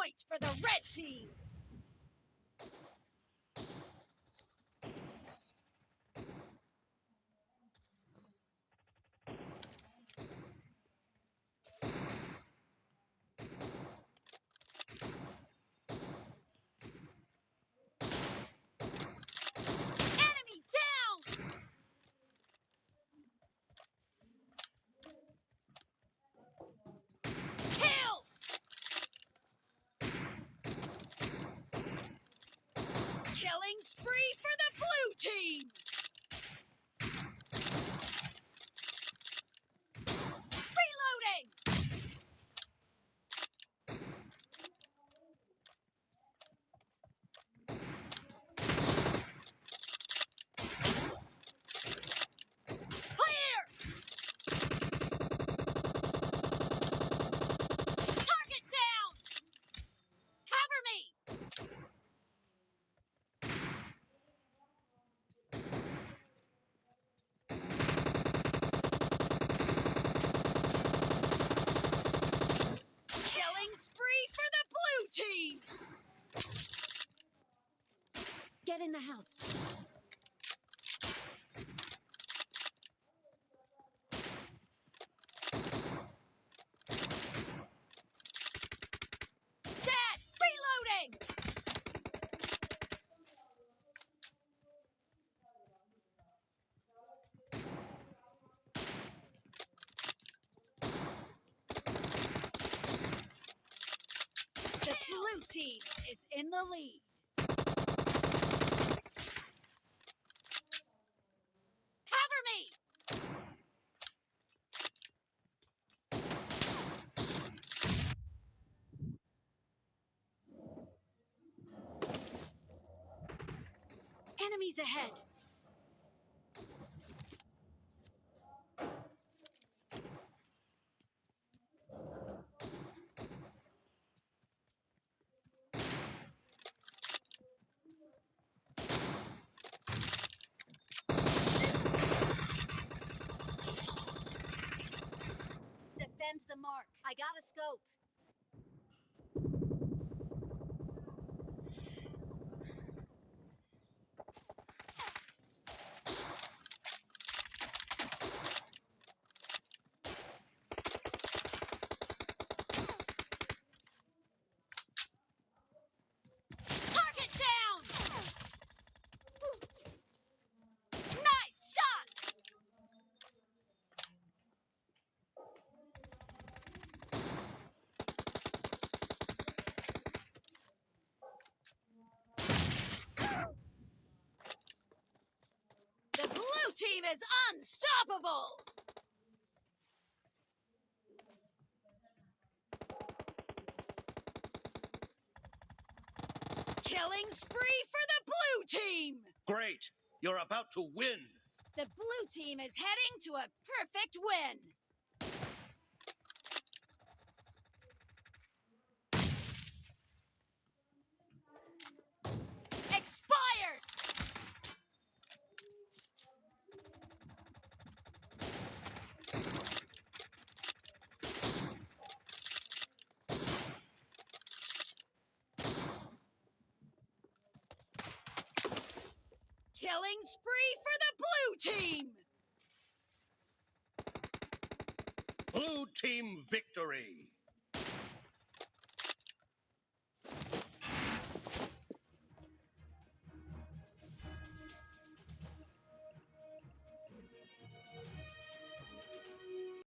point for the red team. Enemy down! Killed! Killing spree for the blue team! Reloading! Clear! Target down! Cover me! Killing spree for the blue team! Get in the house. Dad! Reloading! The blue team is in the lead. Cover me! Enemies ahead. Defend the mark. I got a scope. Target down! Nice shot! The blue team is unstoppable! Killing spree for the blue team! Great! You're about to win! The blue team is heading to a perfect win! Expired! Killing spree for the blue team! Blue team victory!